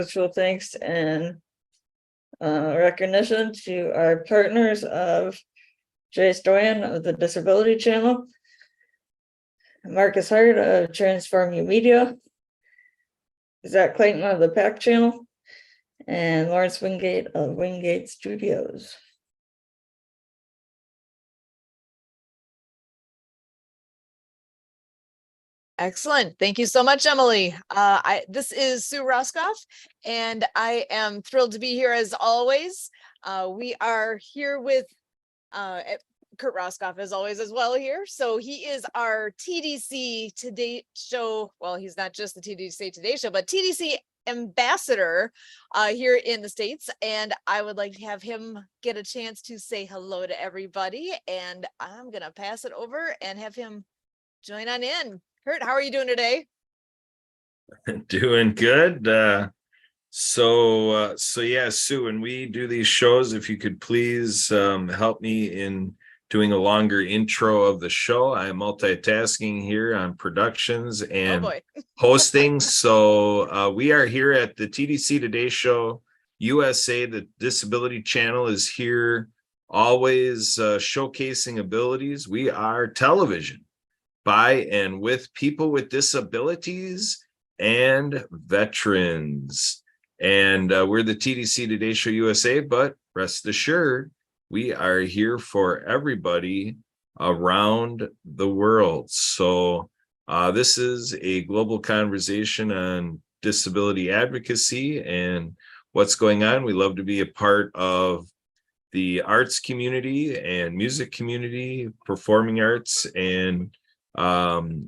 Special thanks and recognition to our partners of Jay Stoyan of the Disability Channel, Marcus Hart of Transform You Media, Zach Clayton of the PAC Channel, and Lawrence Wingate of Wingate Studios. Excellent. Thank you so much, Emily. This is Sue Roskoff, and I am thrilled to be here as always. We are here with Kurt Roskoff as always as well here. So he is our TDC Today Show. Well, he's not just the TDC Today Show, but TDC ambassador here in the States. And I would like to have him get a chance to say hello to everybody. And I'm going to pass it over and have him join on in. Kurt, how are you doing today? Doing good. So yeah, Sue, when we do these shows, if you could please help me in doing a longer intro of the show. I'm multitasking here on productions and hosting. So we are here at the TDC Today Show USA. The Disability Channel is here always showcasing abilities. We are television by and with people with disabilities and veterans. And we're the TDC Today Show USA, but rest assured, we are here for everybody around the world. So this is a global conversation on disability advocacy and what's going on. We love to be a part of the arts community and music community, performing arts, and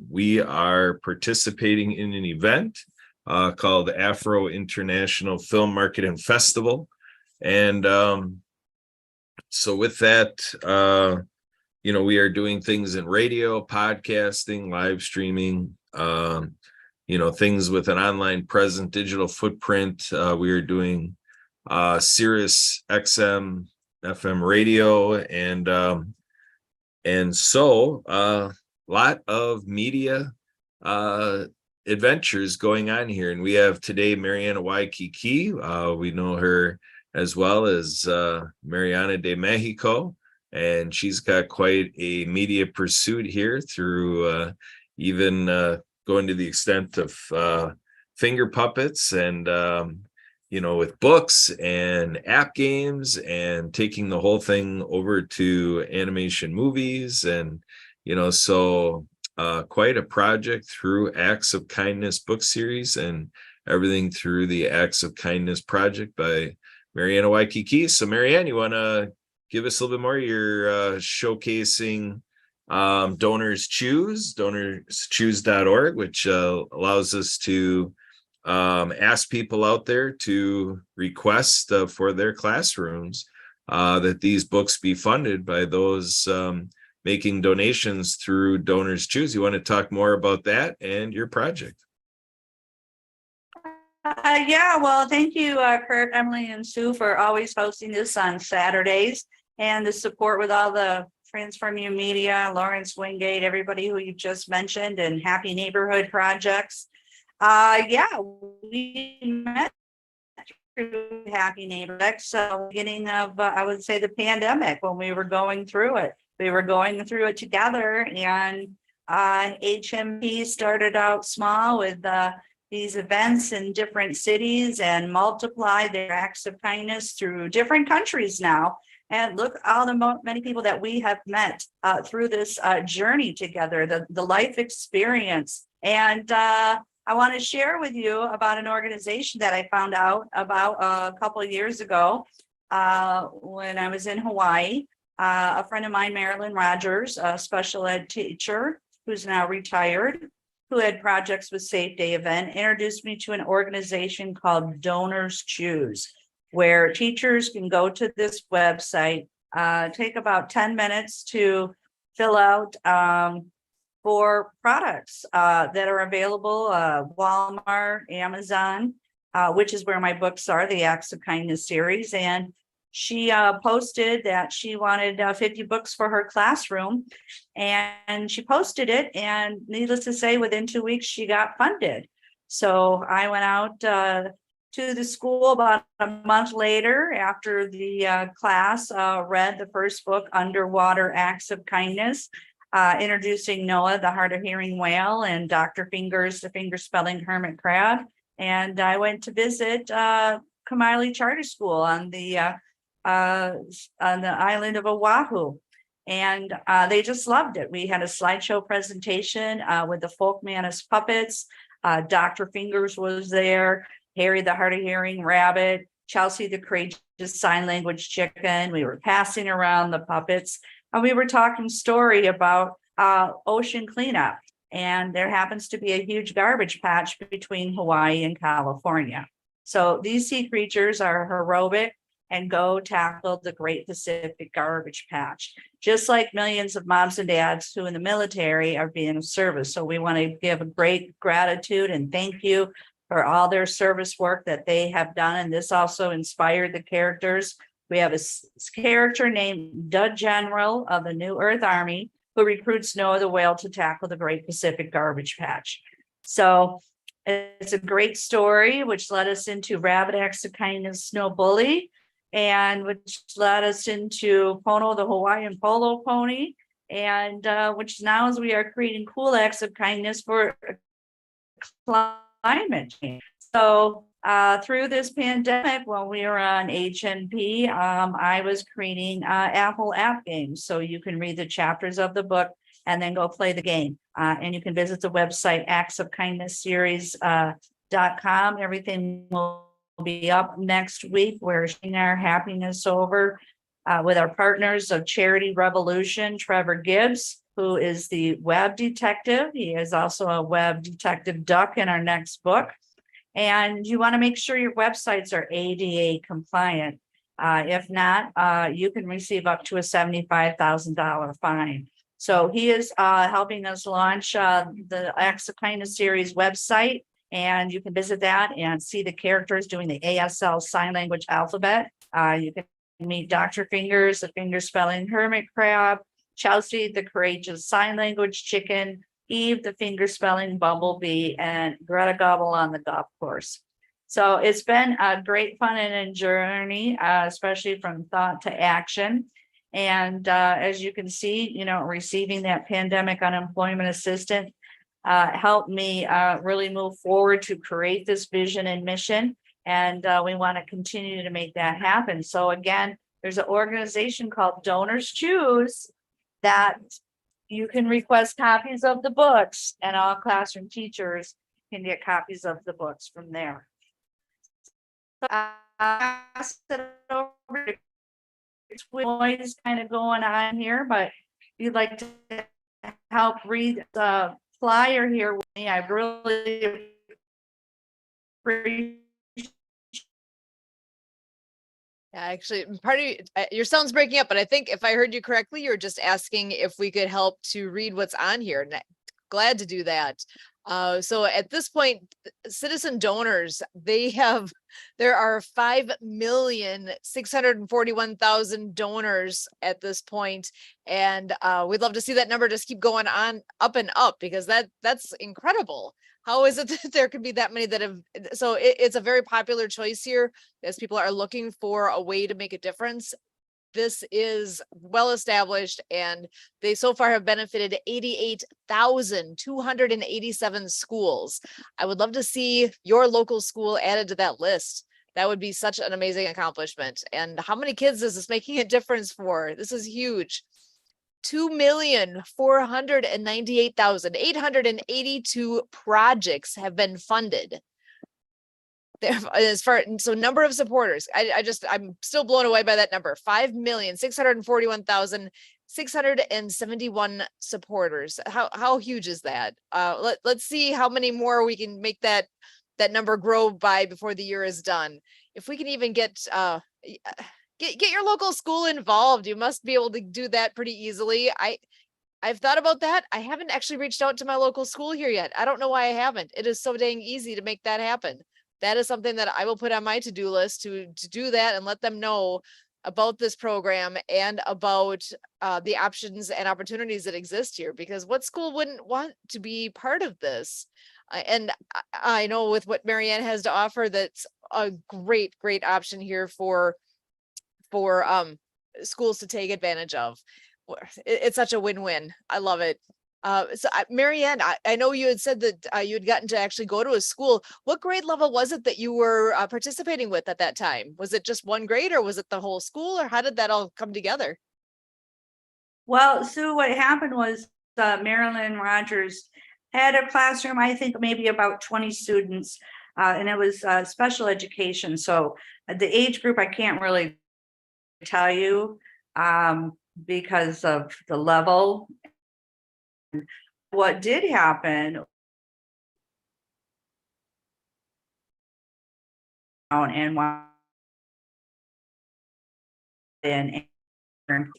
we are participating in an event called Afro International Film Market and Festival. And so with that, we are doing things in radio, podcasting, live streaming, things with an online present, digital footprint. We are doing Sirius XM, FM radio, and so lot of media adventures going on here. And we have today Mariana Waikiki. We know her as well as Mariana de Mexico, and she's got quite a media pursuit here through even going to the extent of finger puppets and with books and app games, and taking the whole thing over to animation movies. And so quite a project through Acts of Kindness book series and everything through the Acts of Kindness project by Mariana Waikiki. So Marianne, you want to give us a little bit more? You're showcasing Donors Choose, donorschoose.org, which allows us to ask people out there to request for their classrooms that these books be funded by those making donations through Donors Choose. You want to talk more about that and your project? Well, thank you, Kurt, Emily, and Sue for always hosting this on Saturdays, and the support with all the Transform You Media, Lawrence Wingate, everybody who you just mentioned, and Happy Neighborhood Projects. We met through Happy Neighborhood, so beginning of, I would say, the pandemic, when we were going through it. We were going through it together, and HMP started out small with these events in different cities and multiplied their acts of kindness through different countries now. And look, all the many people that we have met through this journey together, the life experience. And I want to share with you about an organization that I found out about a couple of years ago when I was in Hawaii. A friend of mine, Marilyn Rogers, a special ed teacher who's now retired, who had projects with Safe Day Event, introduced me to an organization called Donors Choose, where teachers can go to this website, take about 10 minutes to fill out for products that are available, Walmart, Amazon, which is where my books are, the Acts of Kindness series. And she posted that she wanted 50 books for her classroom, and she posted it, and needless to say, within 2 weeks, she got funded. So I went out to the school about a month later after the class read the first book, Underwater Acts of Kindness, introducing Noah, the hard of hearing whale, and Dr. Fingers, the finger spelling hermit crab. And I went to visit Kamali Charter School on the island of Oahu. And they just loved it. We had a slideshow presentation with the Folkmanis puppets. Dr. Fingers was there, Harry the hard of hearing rabbit, Chelsea the courageous sign language chicken. We were passing around the puppets, and we were talking story about ocean cleanup. And there happens to be a huge garbage patch between Hawaii and California. So these sea creatures are heroic and go tackle the Great Pacific Garbage Patch, just like millions of moms and dads who in the military are being of service. So we want to give a great gratitude and thank you for all their service work that they have done. And this also inspired the characters. We have a character named Dud General of the New Earth Army who recruits Noah the whale to tackle the Great Pacific Garbage Patch. So it's a great story, which led us into Rabbit Acts of Kindness Snow Bully, and which led us into Pono the Hawaiian Polo Pony, and which now as we are creating cool acts of kindness for climate change. So through this pandemic, while we were on HNP, I was creating Apple app games. So you can read the chapters of the book and then go play the game. And you can visit the website actsofkindnessseries.com. Everything will be up next week. We're sharing our happiness over with our partners of Charity Revolution, Trevor Gibbs, who is the web detective. He is also a web detective duck in our next book. And you want to make sure your websites are ADA compliant. If not, you can receive up to a $75,000 fine. So he is helping us launch the Acts of Kindness series website. And you can visit that and see the characters doing the ASL sign language alphabet. You can meet Dr. Fingers, the finger spelling hermit crab, Chelsea, the courageous sign language chicken, Eve, the finger spelling bumblebee, and Greta Gobble on the golf course. So it's been a great fun and a journey, especially from thought to action. And as you can see, you know, receiving that pandemic unemployment assistance helped me really move forward to create this vision and mission. And we want to continue to make that happen. So again, there's an organization called Donors Choose that you can request copies of the books, and all classroom teachers can get copies of the books from there. So I'll pass it over to noise kind of going on here, but if you'd like to help read the flyer here with me, I really appreciate. Yeah, actually, part of your sound's breaking up, but I think if I heard you correctly, you're just asking if we could help to read what's on here. And glad to do that. So at this point, citizen donors, there are 5,641,000 donors at this point. And we'd love to see that number just keep going on up and up, because that's incredible. How is it that there could be that many that have, so it's a very popular choice here as people are looking for a way to make a difference. This is well established, and they so far have benefited 88,287 schools. I would love to see your local school added to that list. That would be such an amazing accomplishment. And how many kids is this making a difference for? This is huge. 2,498,882 projects have been funded. So number of supporters, I'm still blown away by that number. 5,641,671 supporters. How huge is that? Let's see how many more we can make that number grow by before the year is done. If we can even get your local school involved, you must be able to do that pretty easily. I've thought about that. I haven't actually reached out to my local school here yet. I don't know why I haven't. It is so dang easy to make that happen. That is something that I will put on my to-do list to do that and let them know about this program and about the options and opportunities that exist here, because what school wouldn't want to be part of this? And I know with what Marianne has to offer, that's a great option here for schools to take advantage of. It's such a win-win. I love it. Marianne, I know you had said that you had gotten to actually go to a school. What grade level was it that you were participating with at that time? Was it just one grade, or was it the whole school, or how did that all come together? Well, Sue, what happened was Marilyn Rogers had a classroom, I think maybe about 20 students, and it was special education. So the age group, I can't really tell you because of the level. What did happen and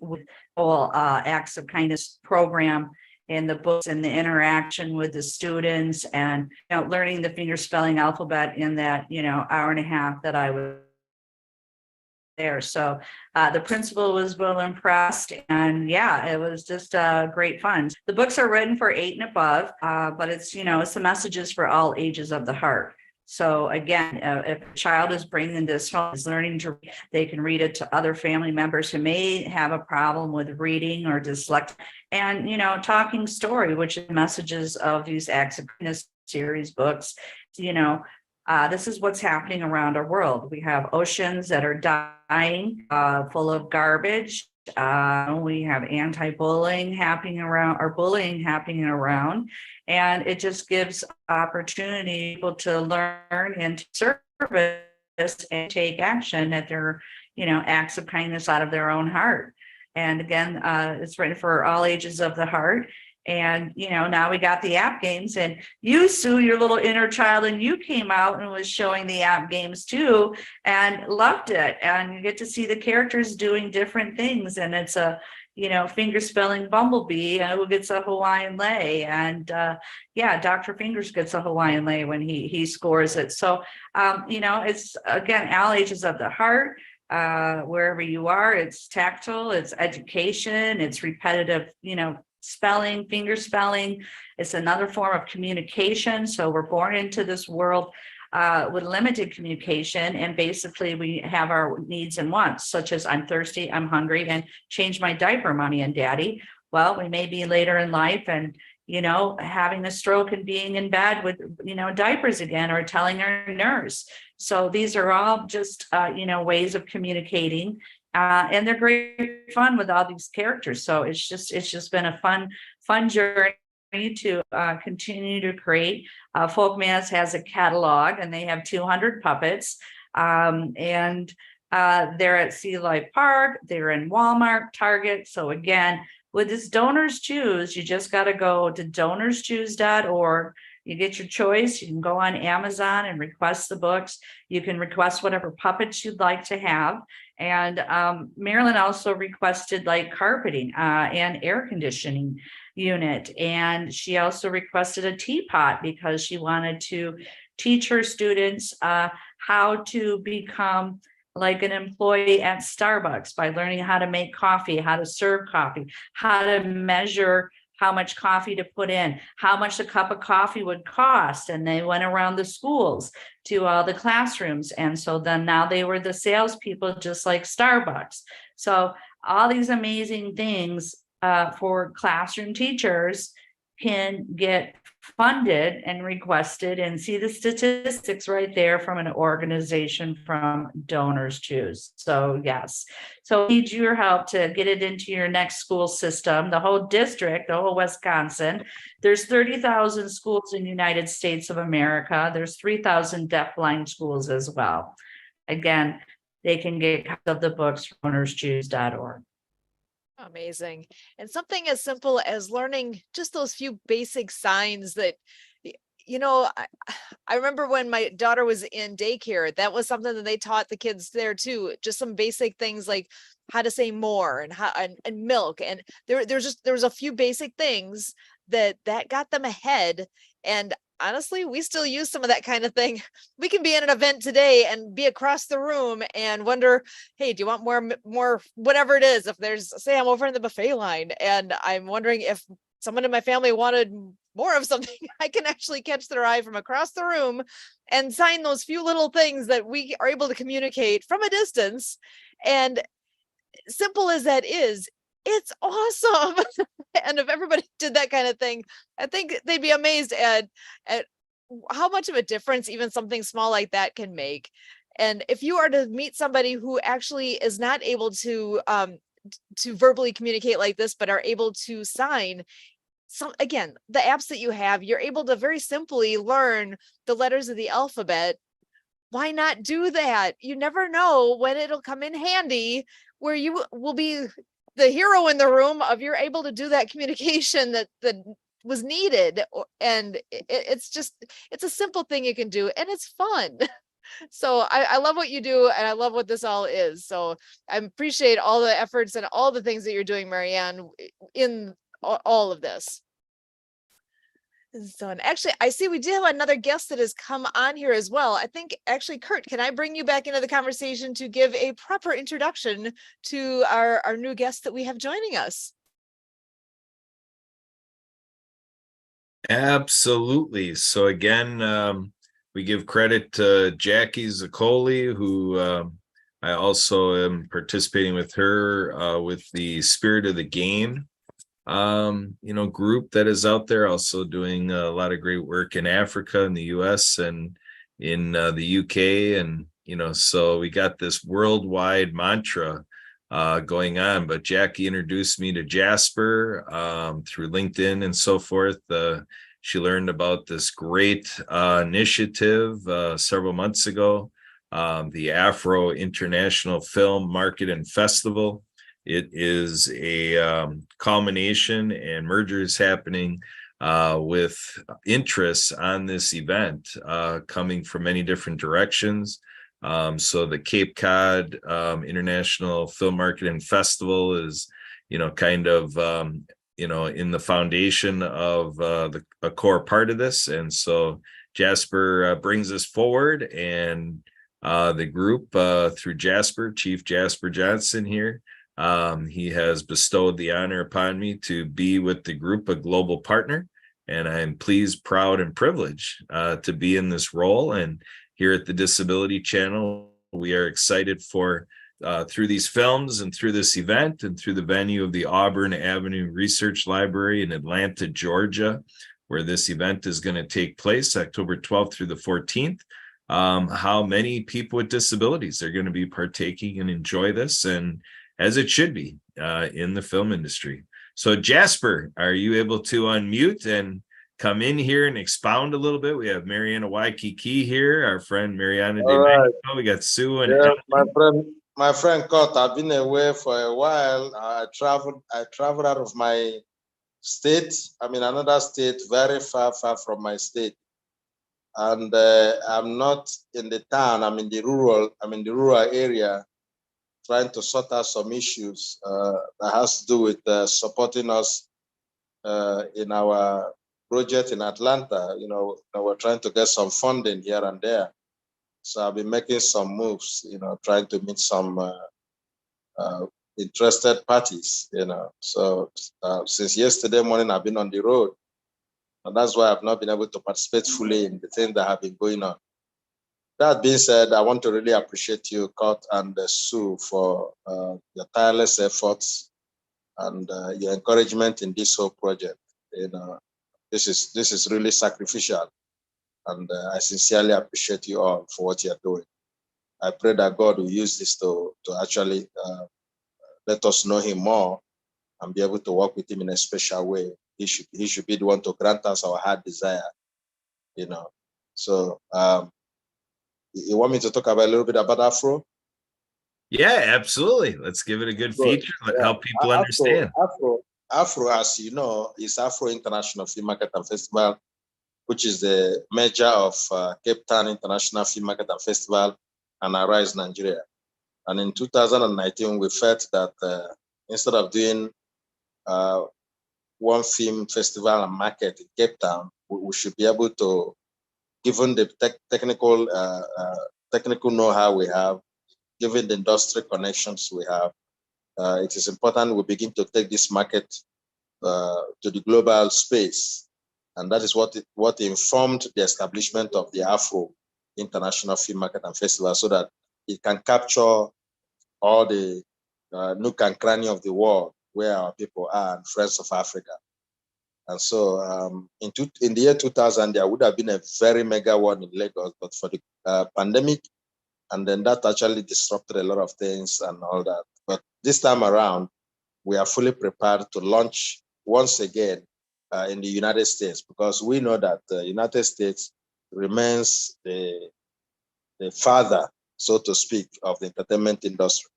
with whole acts of kindness program and the books and the interaction with the students, and learning the finger spelling alphabet in that hour and a half that I was there. So the principal was well impressed, and yeah, it was just great fun. The books are written for 8 and above, but it's it's the messages for all ages of the heart. So again, if a child is bringing this home, is learning to read, they can read it to other family members who may have a problem with reading or dyslexia, and talking story, which is messages of these acts of kindness series books. This is what's happening around our world. We have oceans that are dying, full of garbage. We have anti-bullying happening around, or bullying happening around, and it just gives opportunity people to learn and to service and take action at their, acts of kindness out of their own heart. And again, it's written for all ages of the heart. And, now we got the app games, and you, Sue, your little inner child, and you came out and was showing the app games too, and loved it. And you get to see the characters doing different things. And it's a, finger spelling Bumblebee who gets a Hawaiian lei. And Dr. Fingers gets a Hawaiian lei when he scores it. So, it's, again, all ages of the heart. Wherever you are, it's tactile, it's education, it's repetitive, spelling, finger spelling. It's another form of communication. So we're born into this world with limited communication, and basically we have our needs and wants, such as I'm thirsty, I'm hungry, and change my diaper, mommy and daddy. Well, we may be later in life and having a stroke and being in bed with diapers again, or telling our nurse. So these are all just ways of communicating. And they're great fun with all these characters. So it's just been a fun journey to continue to create. Folkmans has a catalog, and they have 200 puppets. And they're at Sea Life Park. They're in Walmart, Target. So again, with this Donors Choose, you just got to go to donorschoose.org. You get your choice. You can go on Amazon and request the books. You can request whatever puppets you'd like to have. And Marilyn also requested like carpeting and air conditioning unit. And she also requested a teapot because she wanted to teach her students how to become like an employee at Starbucks by learning how to make coffee, how to serve coffee, how to measure how much coffee to put in, how much a cup of coffee would cost. And they went around the schools to all the classrooms. And so then now they were the salespeople, just like Starbucks. So all these amazing things for classroom teachers can get funded and requested, and see the statistics right there from an organization from Donors Choose. So yes, so we need your help to get it into your next school system, the whole district, the whole Wisconsin. There's 30,000 schools in the United States of America. There's 3,000 deafblind schools as well. Again, they can get copies of the books from donorschoose.org. Amazing. And something as simple as learning just those few basic signs that, I remember when my daughter was in daycare, that was something that they taught the kids there too. Just some basic things like how to say more and how and milk. And there was a few basic things that got them ahead. And honestly, we still use some of that kind of thing. We can be in an event today and be across the room and wonder, hey, do you want more, whatever it is? If there's, say I'm over in the buffet line and I'm wondering if someone in my family wanted more of something, I can actually catch their eye from across the room and sign those few little things that we are able to communicate from a distance. And simple as that is, it's awesome. And if everybody did that kind of thing, I think they'd be amazed at how much of a difference even something small like that can make. And if you are to meet somebody who actually is not able to verbally communicate like this, but are able to sign, again, the apps that you have, you're able to very simply learn the letters of the alphabet. Why not do that? You never know when it'll come in handy, where you will be the hero in the room of you're able to do that communication that was needed. And it's a simple thing you can do, and it's fun. So I love what you do, and I love what this all is. So I appreciate all the efforts and all the things that you're doing, Marianne, in all of this. So, and actually, I see we do have another guest that has come on here as well. I think actually, Kurt, can I bring you back into the conversation to give a proper introduction to our new guest that we have joining us? Absolutely. So again, we give credit to Jackie Zaccoli, who I also am participating with her with the Spirit of the Game group that is out there, also doing a lot of great work in Africa, in the US, and in the UK. And, so we got this worldwide mantra going on. But Jackie introduced me to Jasper through LinkedIn and so forth. She learned about this great initiative several months ago, the Afro International Film Market and Festival. It is a culmination and mergers happening with interests on this event coming from many different directions. So the Cape Cod International Film Market and Festival is, kind of, in the foundation of a core part of this. And so Jasper brings us forward, and the group through Jasper, Chief Jasper Johnson here, he has bestowed the honor upon me to be with the group a global partner. And I'm pleased, proud, and privileged to be in this role. And here at the Disability Channel, we are excited for through these films and through this event and through the venue of the Auburn Avenue Research Library in Atlanta, Georgia, where this event is going to take place October 12th through the 14th. How many people with disabilities are going to be partaking and enjoy this, and as it should be in the film industry. So Jasper, are you able to unmute and come in here and expound a little bit? We have Mariana Waikiki here, our friend Mariana De Right. Mexico. We got Sue and my friend Kurt, I've been away for a while. I traveled out of my state. I'm in another state, very far from my state. And I'm not in the town, I'm in the rural area, trying to sort out some issues that has to do with supporting us in our project in Atlanta. We're trying to get some funding here and there. So I've been making some moves, trying to meet some interested parties, So since yesterday morning, I've been on the road. And that's why I've not been able to participate fully in the things that have been going on. That being said, I want to really appreciate you, Kurt and Sue, for your tireless efforts and your encouragement in this whole project. This is really sacrificial, and I sincerely appreciate you all for what you're doing. I pray that God will use this to actually let us know Him more and be able to work with Him in a special way. He should be the one to grant us our heart desire. So. You want me to talk about a little bit about Afro? Yeah, absolutely. Let's give it a good feature. Help people understand. Afro, as you know, is Afro International Film Market and Festival, which is the merger of Cape Town International Film Market and Festival and Arise Nigeria. And in 2019, we felt that instead of doing one film festival and market in Cape Town, we should be able to, given the technical know-how we have, given the industry connections we have, it is important we begin to take this market to the global space And that is what informed the establishment of the Afro International Film Market and Festival, so that it can capture all the nook and cranny of the world where our people are and friends of Africa. And so in the year 2000, there would have been a very mega one in Lagos, but for the pandemic, and then that actually disrupted a lot of things and all that. But this time around, we are fully prepared to launch once again in the United States, because we know that the United States remains the father, so to speak, of the entertainment industry.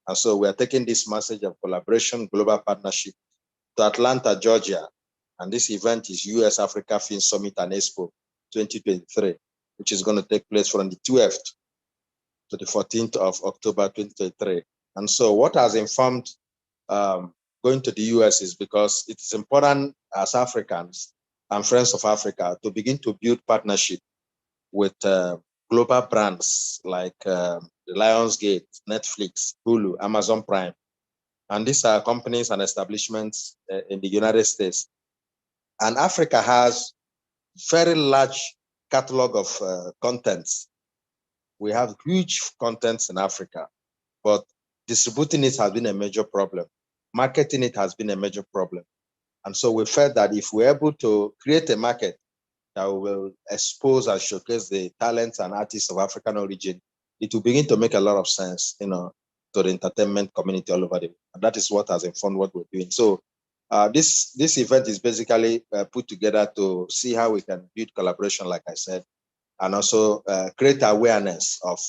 And so we are taking this message of collaboration, global partnership to Atlanta, Georgia. And this event is US Africa Film Summit and Expo 2023, which is going to take place from the 12th to the 14th of October 2023. And so what has informed going to the US is because it is important as Africans and friends of Africa to begin to build partnership with global brands like Lionsgate, Netflix, Hulu, Amazon Prime. And these are companies and establishments in the United States. And Africa has very large catalog of contents. We have huge contents in Africa, but distributing it has been a major problem. Marketing it has been a major problem. And so we felt that if we're able to create a market that will expose and showcase the talents and artists of African origin, it will begin to make a lot of sense, you know, to the entertainment community all over the world. And that is what has informed what we're doing. So this event is basically put together to see how we can build collaboration, like I said, and also create awareness of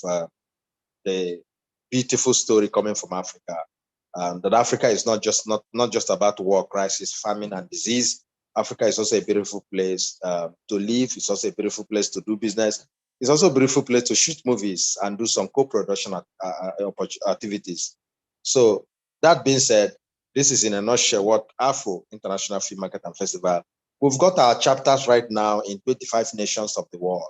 the beautiful story coming from Africa. That Africa is not just about war, crisis, famine, and disease. Africa is also a beautiful place to live. It's also a beautiful place to do business. It's also a beautiful place to shoot movies and do some co-production activities. So that being said, this is in a nutshell what Afro International Film Market and Festival. We've got our chapters right now in 25 nations of the world.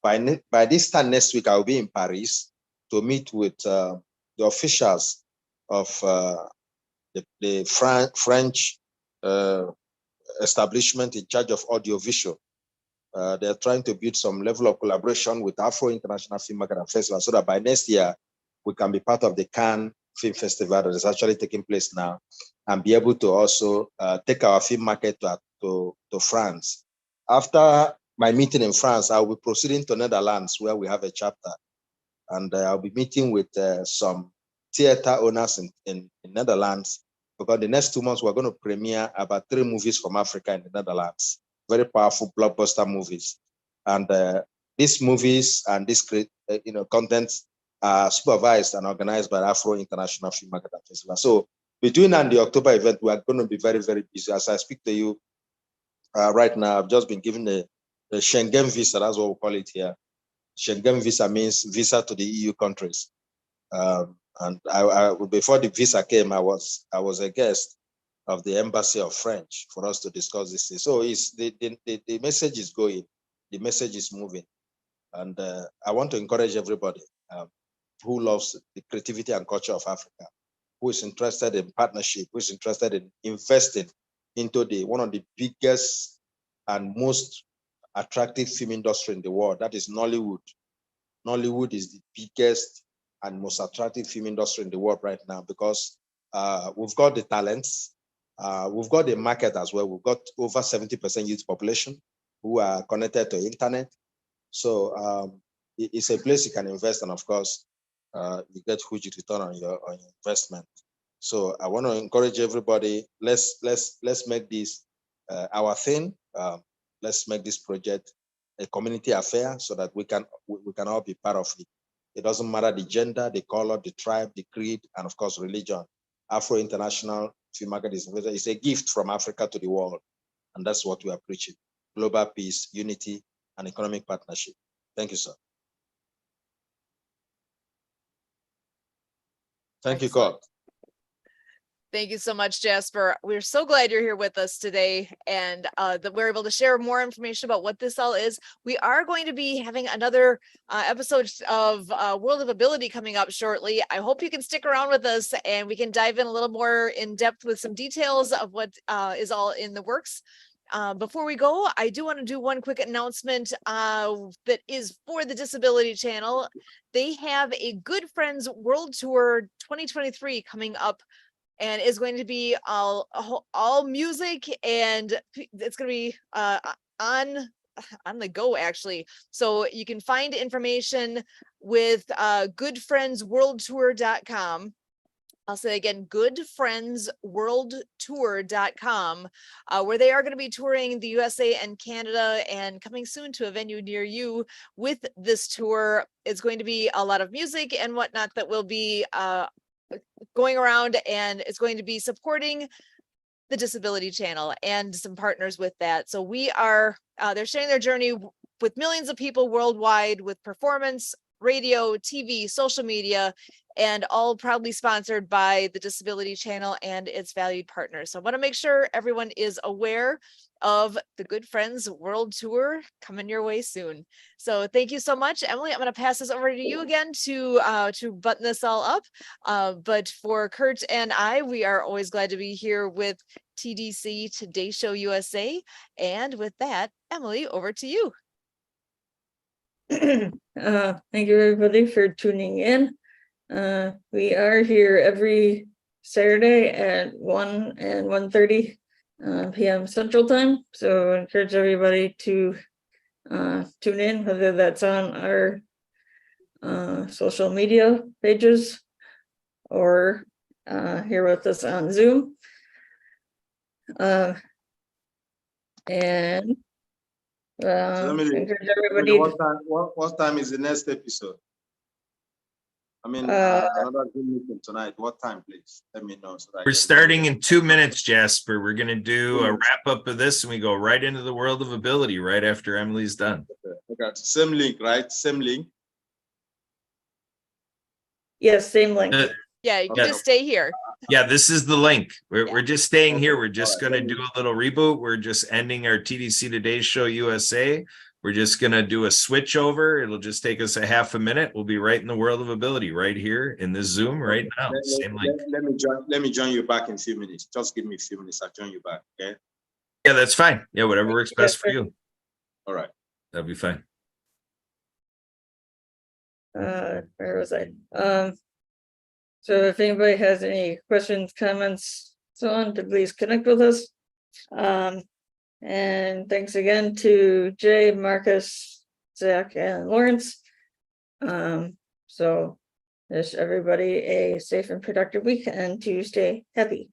By this time next week, I'll be in Paris to meet with the officials of the French establishment in charge of audiovisual. They're trying to build some level of collaboration with Afro International Film Market and Festival, so that by next year, we can be part of the Cannes Film Festival that is actually taking place now, and be able to also take our film market to France. After my meeting in France, I'll be proceeding to Netherlands, where we have a chapter, and I'll be meeting with some theater owners in Netherlands, because the next 2 months we're going to premiere about 3 movies from Africa in the Netherlands, very powerful blockbuster movies. And these movies and this content are supervised and organized by Afro International Film Market and Festival. So between now and the October event, we are going to be very, very busy. As I speak to you right now, I've just been given the Schengen visa. That's what we call it here. Schengen visa means visa to the EU countries. And before the visa came, I was a guest of the Embassy of French for us to discuss this. So it's the message is going, the message is moving, and I want to encourage everybody who loves the creativity and culture of Africa, who is interested in partnership, who is interested in investing into one of the biggest and most attractive film industry in the world. That is Nollywood. Nollywood is the biggest and most attractive film industry in the world right now, because we've got the talents, we've got the market as well. We've got over 70% youth population who are connected to internet. So it's a place you can invest, and of course, you get huge return on your investment. So I want to encourage everybody. Let's make this our thing. Let's make this project a community affair, so that we can all be part of it. It doesn't matter the gender, the color, the tribe, the creed, and of course, religion. Afro International Film Market is a gift from Africa to the world. And that's what we are preaching: global peace, unity, and economic partnership. Thank you, sir. Thank you, God. Thank you so much, Jasper. We're so glad you're here with us today, and that we're able to share more information about what this all is. We are going to be having another episode of World of Ability coming up shortly. I hope you can stick around with us, and we can dive in a little more in depth with some details of what is all in the works. Before we go, I do want to do one quick announcement that is for the Disability Channel. They have a Good Friends World Tour 2023 coming up, and is going to be all music, and it's going to be on the go, actually. So you can find information with goodfriendsworldtour.com. I'll say again, goodfriendsworldtour.com, where they are going to be touring the USA and Canada, and coming soon to a venue near you with this tour. It's going to be a lot of music and whatnot that will be going around, and it's going to be supporting the Disability Channel and some partners with that. So we are, they're sharing their journey with millions of people worldwide, with performance, radio, TV, social media, and all proudly sponsored by the Disability Channel and its valued partners. So I want to make sure everyone is aware of the Good Friends World Tour coming your way soon. So thank you so much, Emily. I'm going to pass this over to you again to button this all up. But for Kurt and I, we are always glad to be here with TDC Today Show USA. And with that, Emily, over to you. Thank you everybody for tuning in. We are here every Saturday at 1 and 1:30 p.m. Central Time. So I encourage everybody to tune in, whether that's on our social media pages or here with us on Zoom. And encourage everybody. What time is the next episode? I mean, another Zoom meeting tonight. What time, please? Let me know. So that We're starting in 2 minutes, Jasper. We're going to do a wrap up of this, and we go right into the world of ability right after Emily's done. Okay. Same link, right? Same link. Yes, same link. Yeah, you can just stay here. Yeah, this is the link. We're just staying here. We're just going to do a little reboot. We're just ending our TDC Today Show USA. We're just going to do a switch over. It'll just take us a half a minute. We'll be right in the world of ability right here in this Zoom right now. Same link. Let me join you back in a few minutes. Just give me a few minutes. I'll join you back. Okay. Yeah, that's fine. Yeah, whatever works best for you. All right. That'll be fine. Where was I? So if anybody has any questions, comments, so on, to please connect with us. And thanks again to Jay, Marcus, Zach, and Lawrence. So wish everybody a safe and productive week, and to stay happy.